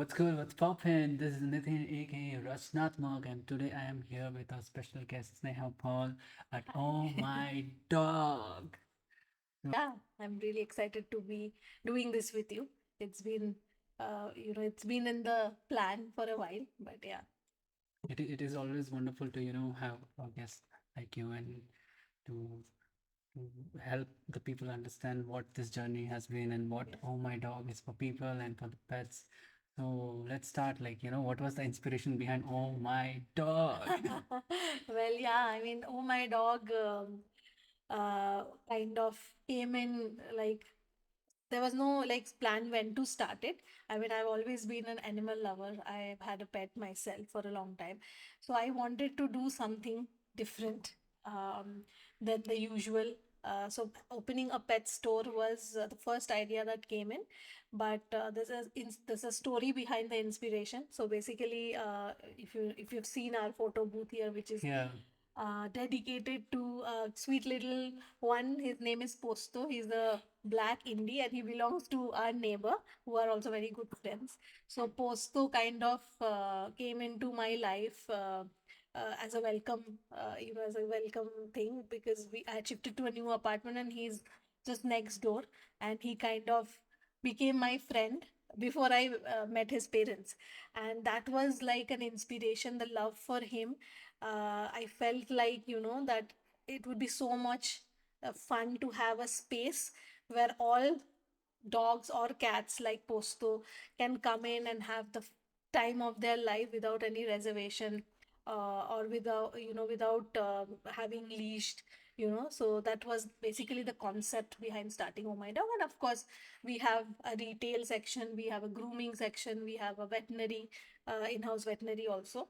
What's good? What's poppin'? This is Nitin, aka Rachnatmak, and today I am here with our special guest Sneha Paul at Oh Hi. My Dog. So Yeah, I'm really excited to be doing this with you. It's been, it's been in the plan for a while, but yeah. it is always wonderful to have a guest like you and to to help the people understand what this journey has been and what Yeah. Oh My Dog is for people and for the pets. So let's start. What was the inspiration behind Oh My Dog? Well, yeah, I mean, Oh My Dog kind of came in like there was no like plan when to start it. I mean, I've always been an animal lover. I've had a pet myself for a long time. So I wanted to do something different than the usual. So opening a pet store was the first idea that came in, but there's a story behind the inspiration. So basically, if you've seen our photo booth here, which is Yeah. dedicated to a sweet little one. His name is Posto. He's a black indie and he belongs to our neighbor who are also very good friends. So Posto kind of came into my life as a welcome, as a welcome thing because I had shifted to a new apartment and he's just next door and he kind of became my friend before I met his parents, and that was like an inspiration. The love for him, I felt like, that it would be so much fun to have a space where all dogs or cats like Posto can come in and have the time of their life without any reservation, or without having leashed. So that was basically the concept behind starting Oh My Dog. And of course, we have a retail section, we have a grooming section, we have a veterinary, in-house veterinary also.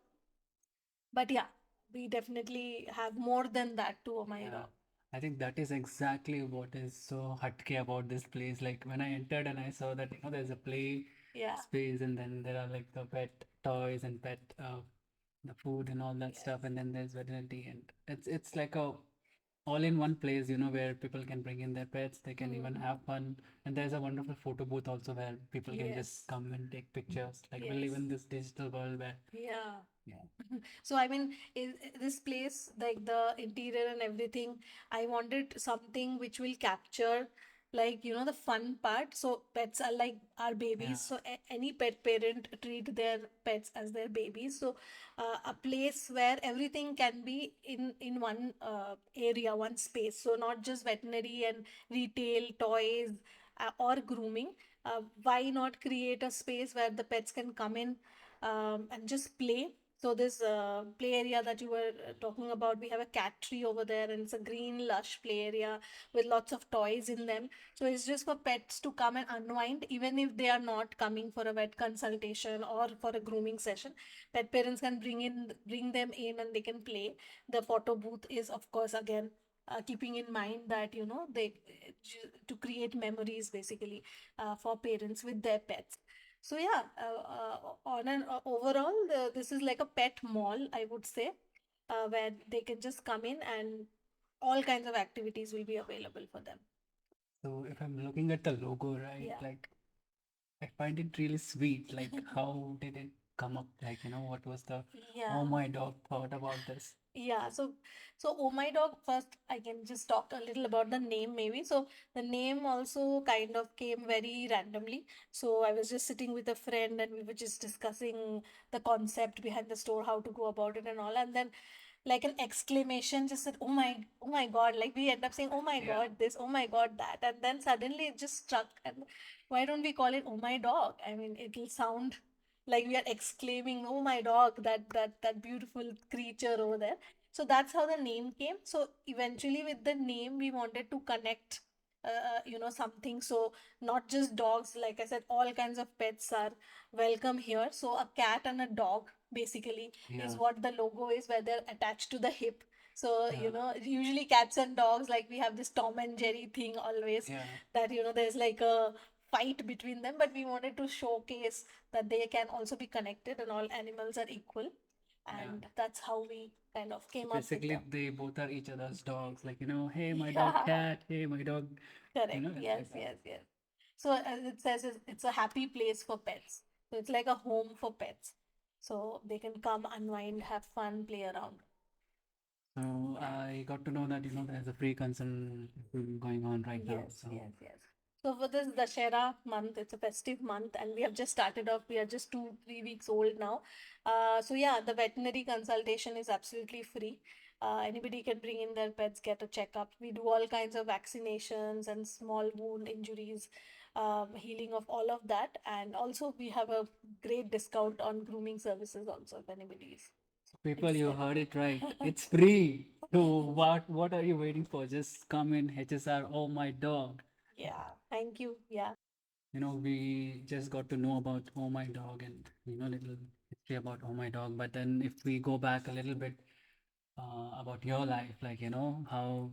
But yeah, we definitely have more than that to Oh My Yeah, Dog. I think that is exactly what is so hatke about this place. Like when I entered and I saw that, there's a play Yeah. space and then there are like the pet toys and pet the food and all that Yes. stuff, and then there's veterinary, and it's like a all in one place, where people can bring in their pets, they can even Hmm. have fun, and there's a wonderful photo booth also where people can just Yes. come and take pictures. Like we live Yes. in this digital world where Yeah. yeah, So I mean, this place, like the interior and everything, I wanted something which will capture, like, the fun part. So pets are like our yeah, babies. So any pet parent treat their pets as their babies. So a place where everything can be in one area, one space. So not just veterinary and retail, toys, or grooming. Why not create a space where the pets can come in and just play? So this play area that you were talking about, we have a cat tree over there, and it's a green lush play area with lots of toys in them. So it's just for pets to come and unwind, even if they are not coming for a vet consultation or for a grooming session. Pet parents can bring them in, and they can play. The photo booth is, of course, again. Keeping in mind that they to create memories basically for parents with their pets. So yeah, on an overall, this is like a pet mall, I would say, where they can just come in and all kinds of activities will be available for them. so if I'm looking at the logo, right, Yeah. like I find it really sweet. Like, how did it come up? Like, what was the Yeah. Oh My Dog thought about this? Yeah, so Oh My Dog, first I can just talk a little about the name maybe. So the name also kind of came very randomly. So I was just sitting with a friend and we were just discussing the concept behind the store, how to go about it and all. And then like an exclamation just said, oh my God, like we end up saying, oh my Yeah, God, this, oh my God, that. And then suddenly it just struck. And why don't we call it Oh My Dog? I mean, it'll sound like we are exclaiming, oh my dog, that beautiful creature over there. So that's how the name came. So eventually with the name we wanted to connect something. So not just dogs, like I said, all kinds of pets are welcome here. So a cat and a dog basically is yeah, what the logo is, where they're attached to the hip. So yeah, usually cats and dogs, like we have this Tom and Jerry thing always, yeah. that there's like a fight between them, but we wanted to showcase that they can also be connected and all animals are equal. Yeah. And that's how we kind of So came up with basically, the. they both are each other's dogs. Like, hey, my dog Yeah, cat, hey, my dog, correct. it's Yes, like that. yes, yes. So as it says, it's a happy place for pets. So it's like a home for pets. So they can come, unwind, have fun, play around. So I got to know that there's a free consult going on right now. Yes, So yes, yes. So for this Dashera month, it's a festive month, and we have just started off. We are just 3 weeks old now. So yeah, the veterinary consultation is absolutely free. Anybody can bring in their pets, get a checkup. We do all kinds of vaccinations and small wound injuries, healing of all of that, and also we have a great discount on grooming services also if anybody is people, you interested. heard it right. It's free. So what are you waiting for? Just come in HSR. Oh my dog. Yeah, thank you. Yeah. We just got to know about Oh My Dog and little history about Oh My Dog. But then if we go back a little bit about your life, like how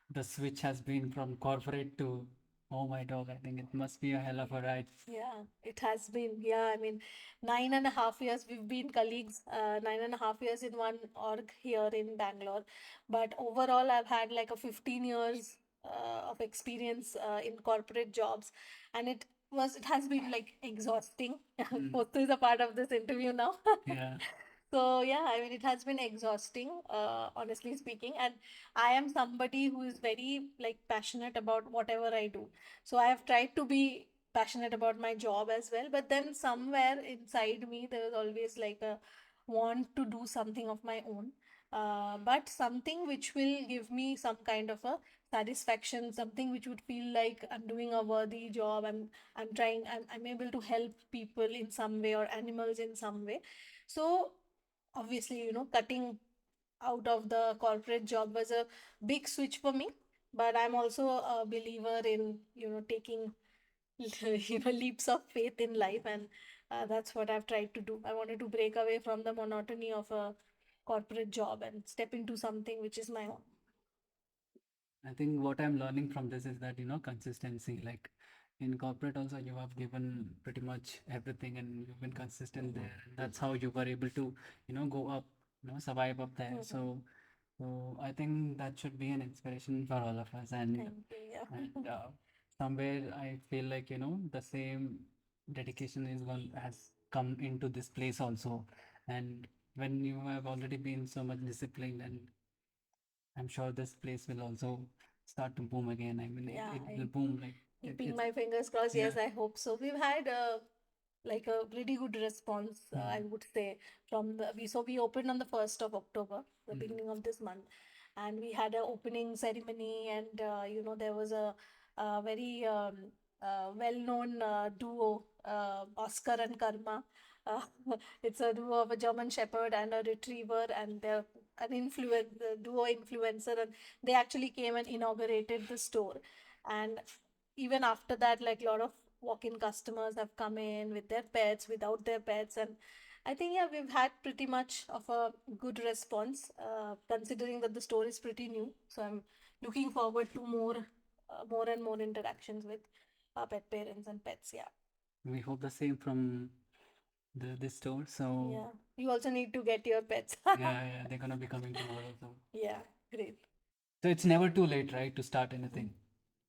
the switch has been from corporate to Oh My Dog, I think it must be a hell of a ride. Yeah, it has been. Yeah, I mean, 9.5 years we've been colleagues, 9.5 years in one org here in Bangalore. But overall, I've had like a 15 years of experience in corporate jobs, and it has been like exhausting. Mm, Both is a part of this interview now. yeah. So yeah, I mean, it has been exhausting, honestly speaking. And I am somebody who is very like passionate about whatever I do. So I have tried to be passionate about my job as well, but then somewhere inside me there is always like a want to do something of my own, but something which will give me some kind of a satisfaction, something which would feel like I'm doing a worthy job. I'm trying, I'm able to help people in some way or animals in some way. So obviously, cutting out of the corporate job was a big switch for me, but I'm also a believer in taking leaps of faith in life, and that's what I've tried to do. I wanted to break away from the monotony of a corporate job and step into something which is my own. I think what I'm learning from this is that, consistency. Like in corporate also, you have given pretty much everything and you've been consistent there. And that's how you were able to, go up, survive up there. Mhm. So I think that should be an inspiration for all of us. And Thank you. Yeah. and somewhere I feel like, the same dedication is one has come into this place also. And when you have already been so much disciplined, and I'm sure this place will also start to boom again. I mean, Yeah, it will I boom like keeping it's my fingers crossed. yeah. Yes, I hope so. We've had like a pretty good response, I Mm, would say, from we opened on the 1st of October, the mm. beginning of this month, and we had an opening ceremony, and there was a very well-known duo, Oscar and Karma. Uh, it's a duo of a German Shepherd and a Retriever, and they're the duo influencer, and they actually came and inaugurated the store. And even after that, like a lot of walk-in customers have come in with their pets, without their pets, and I think yeah, we've had pretty much of a good response, considering that the store is pretty new. So I'm looking forward to more and more interactions with pet parents and pets. Yeah, We hope the same from the this store. So yeah. You also need to get your pets. yeah, they're gonna be coming tomorrow. Yeah, great. So it's never too late, right, to start anything.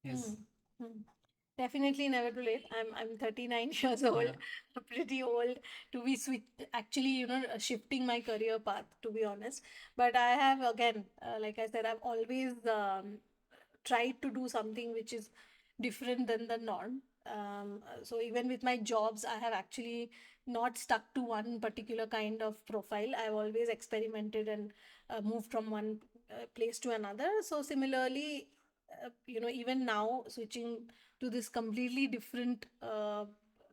Hmm. Yes. Hmm. Definitely never too late. I'm 39 years Yeah. old, pretty old to be actually, shifting my career path, to be honest. But I have, again, like I said, I've always tried to do something which is different than the norm. So even with my jobs, I have actually not stuck to one particular kind of profile. I've always experimented and moved from one place to another. So similarly, even now switching to this completely different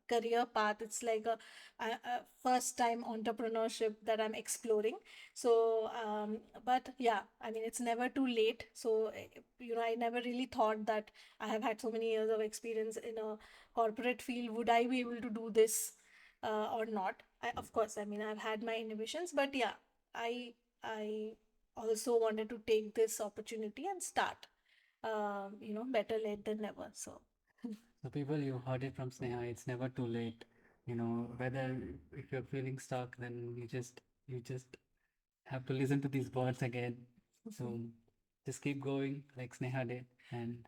career path, it's like a first time entrepreneurship that I'm exploring. So but yeah, I mean, it's never too late. So I never really thought that I have had so many years of experience in a corporate field, would I be able to do this or not. Of course, I mean, I've had my inhibitions, but yeah, I also wanted to take this opportunity and start, better late than never. So So people, you heard it from Sneha. It's never too late. Whether if you're feeling stuck, then you just have to listen to these words again. So just keep going like Sneha did, and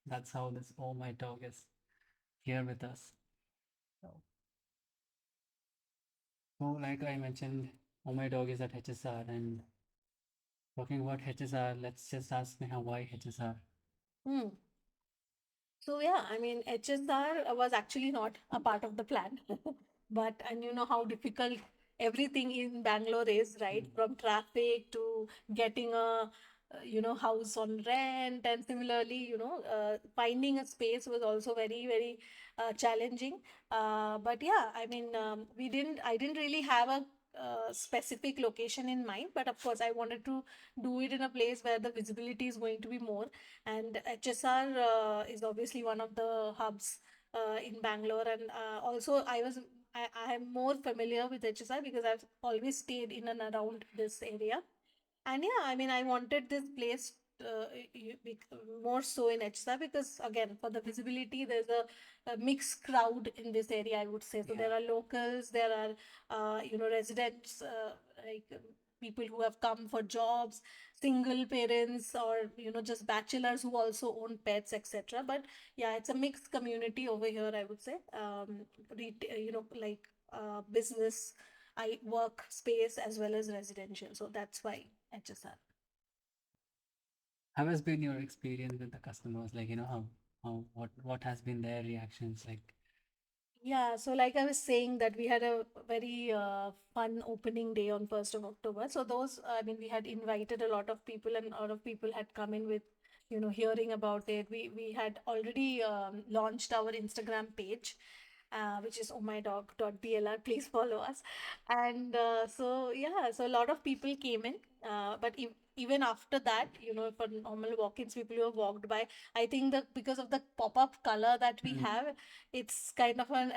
that's how this Oh My Dog is here with us. So So, like I mentioned, Oh My Dog is at HSR, and talking about HSR, let's just ask Neha why HSR. Hmm. So yeah, I mean, HSR was actually not a part of the plan, but and you know how difficult everything in Bangalore is, right? From traffic to getting a house on rent, and similarly, finding a space was also very challenging. But yeah, I mean, I didn't really have a specific location in mind, but of course, I wanted to do it in a place where the visibility is going to be more, and HSR is obviously one of the hubs in Bangalore, and also I am more familiar with HSR because I've always stayed in and around this area. And yeah, I mean, I wanted this place more so in HSR because, again, for the visibility, there's a mixed crowd in this area, I would say. So Yeah. there are locals, there are, residents, like people who have come for jobs, single parents, or, just bachelors who also own pets, etc. But yeah, it's a mixed community over here, I would say. Business, I work space as well as residential. So that's why HSR. How has been your experience with the customers? Like, what has been their reactions? Like, Yeah, so like I was saying that we had a very fun opening day on 1st of October. So I mean, we had invited a lot of people and a lot of people had come in with, hearing about it. We had already launched our Instagram page, which is ohmydawg.blr. Please follow us. And yeah, so a lot of people came in. But even after that, for normal walk-ins, people who have walked by, I think that because of the pop-up color that we mm, have, it's kind of an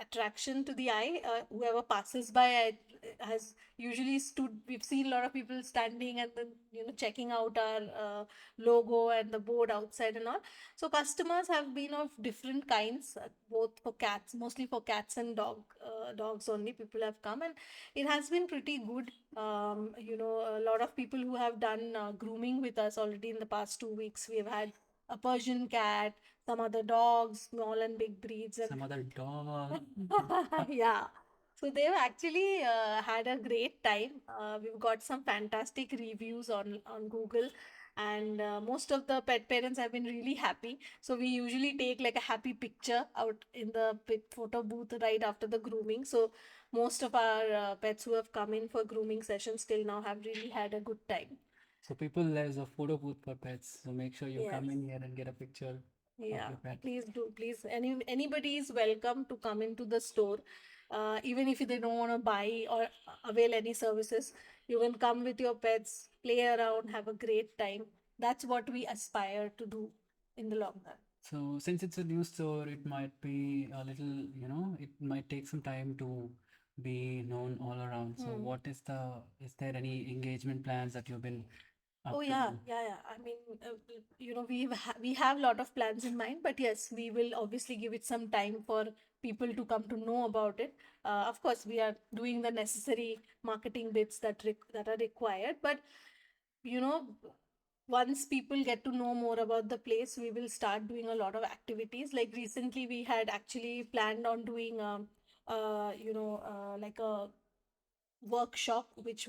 attraction to the eye. Whoever passes by has usually stood. We've seen a lot of people standing and then checking out our logo and the board outside and all. So customers have been of different kinds, both for cats, mostly for cats and dogs only. People have come, and it has been pretty good. A lot of people who have done grooming with us already in the past 2 weeks. We have had a Persian cat, some other dogs, small and big breeds, and some other dog. yeah. So they've actually had a great time. We've got some fantastic reviews on Google, and most of the pet parents have been really happy. So we usually take like a happy picture out in the photo booth right after the grooming. So most of our pets who have come in for grooming sessions till now have really had a good time. So people, there's a photo booth for pets. So make sure you Yes. come in here and get a picture of Yeah, your pet. please do. Please, anybody is welcome to come into the store, even if they don't want to buy or avail any services. You can come with your pets, play around, have a great time. That's what we aspire to do in the long run. So since it's a new store, it might be a little, it might take some time to be known all around. So Hmm. is there any engagement plans that you've been Oh up to? yeah. I mean, we have a lot of plans in mind, but yes, we will obviously give it some time for people to come to know about it. Of course, we are doing the necessary marketing bits that are required, but you know, once people get to know more about the place, we will start doing a lot of activities. Like recently, we had actually planned on doing like a workshop which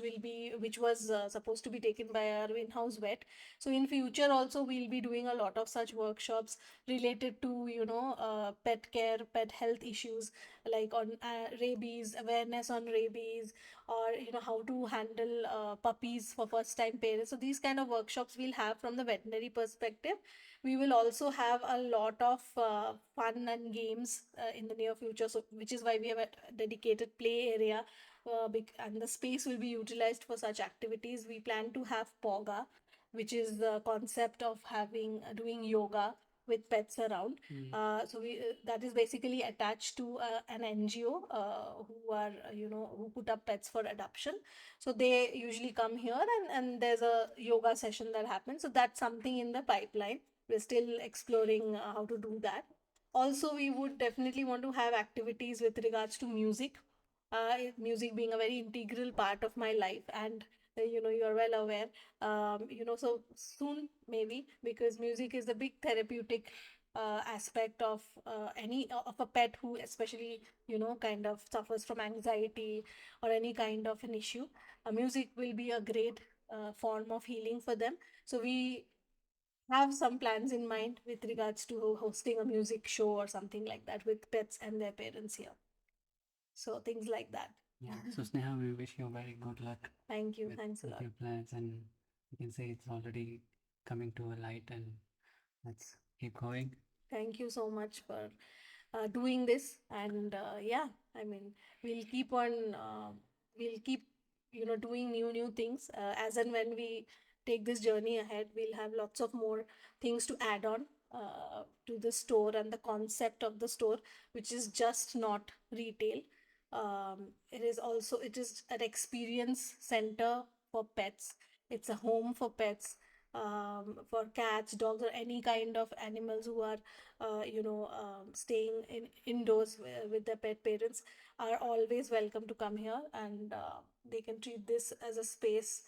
was supposed to be taken by our in-house vet. So in future also we'll be doing a lot of such workshops related to pet care, pet health issues, like on rabies, awareness on rabies, or how to handle puppies for first time parents. So these kind of workshops we'll have from the veterinary perspective. We will also have a lot of fun and games in the near future, so which is why we have a dedicated play area, and the space will be utilized for such activities. We plan to have Poga, which is the concept of having doing yoga with pets around. Mm. That is basically attached to an NGO who are who put up pets for adoption. So they usually come here, and there's a yoga session that happens. So that's something in the pipeline. We're still exploring how to do that. Also, we would definitely want to have activities with regards to music, music being a very integral part of my life, and you are well aware. So soon maybe, because music is a big therapeutic aspect of any of a pet who especially kind of suffers from anxiety or any kind of an issue. Music will be a great form of healing for them. So we have some plans in mind with regards to hosting a music show or something like that with pets and their parents here. So things like that. Yeah. So Sneha, we wish you very good luck Thank you. Thanks a with lot. your plans, and you can say it's already coming to a light, and let's keep going. Thank you so much for doing this. And yeah, I mean, we'll keep on, we'll keep, doing new things as and when we take this journey ahead. We'll have lots of more things to add on to the store and the concept of the store, which is just not retail. It is an experience center for pets. It's a home for pets, for cats, dogs, or any kind of animals who are staying indoors with their pet parents are always welcome to come here, and they can treat this as a space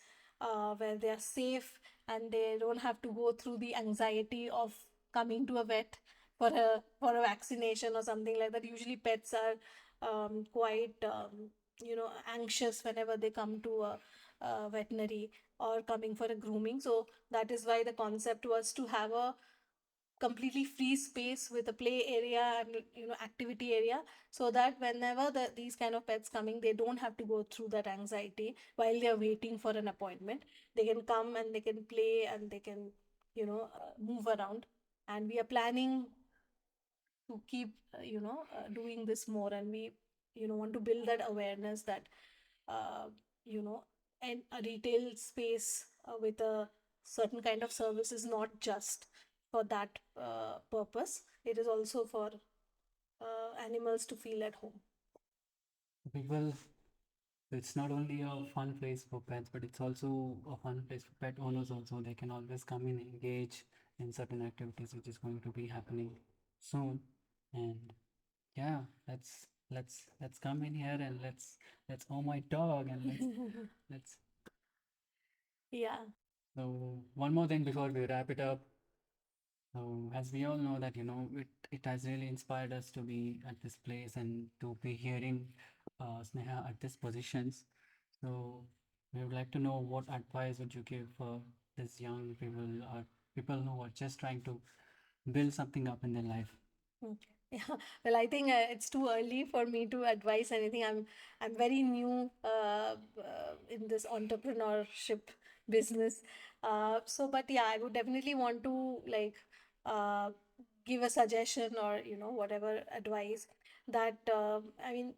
where they are safe and they don't have to go through the anxiety of coming to a vet for a vaccination or something like that. Usually pets are quite anxious whenever they come to a veterinary or coming for a grooming. So that is why the concept was to have a completely free space with a play area and activity area, so that whenever these kind of pets coming, they don't have to go through that anxiety while they are waiting for an appointment. They can come and they can play and they can move around. And we are planning to keep doing this more, and we want to build that awareness that uh, you know and a retail space with a certain kind of service is not just for that purpose. It is also for animals to feel at home. People, it's not only a fun place for pets, but it's also a fun place for pet owners also. They can always come and engage in certain activities, which is going to be happening soon. And yeah, let's come in here and let's oh my dog and let's Yeah. so one more thing before we wrap it up. So as we all know that it has really inspired us to be at this place and to be hearing Sneha at this positions. So we would like to know what advice would you give for this young people or people who are just trying to build something up in their life. Okay. Yeah. Well, I think it's too early for me to advise anything. I'm very new in this entrepreneurship business. But yeah, I would definitely want to like uh, give a suggestion or whatever advice that I mean,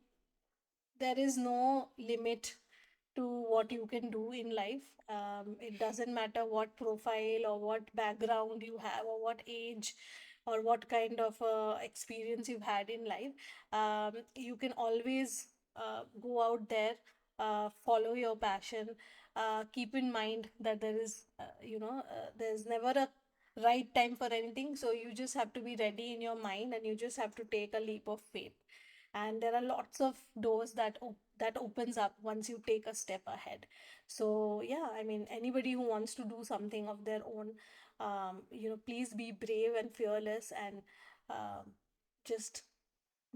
there is no limit to what you can do in life. It doesn't matter what profile or what background you have or what age or what kind of experience you've had in life. You can always go out there, follow your passion. Keep in mind that there's never a right time for anything. So you just have to be ready in your mind and you just have to take a leap of faith. And there are lots of doors that opens up once you take a step ahead. So yeah, I mean, anybody who wants to do something of their own, please be brave and fearless, and um, just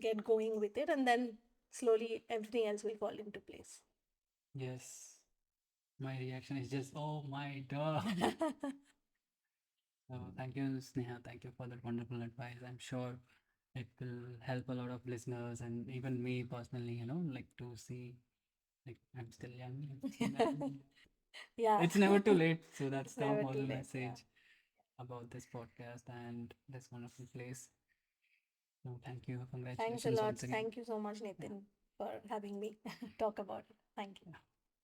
get going with it, and then slowly everything else will fall into place. Yes, my reaction is just, oh my dog. So thank you, Sneha. Thank you for that wonderful advice. I'm sure it will help a lot of listeners and even me personally, like to see, like I'm still young. I'm still young. Yeah. It's never too late. So that's It's the never whole too late. Yeah. message about this podcast and this wonderful place. So thank you. Thanks a Congratulations lot. once again. Thank you so much, Yeah. Nathan, for having me talk about it. Thank you. Yeah.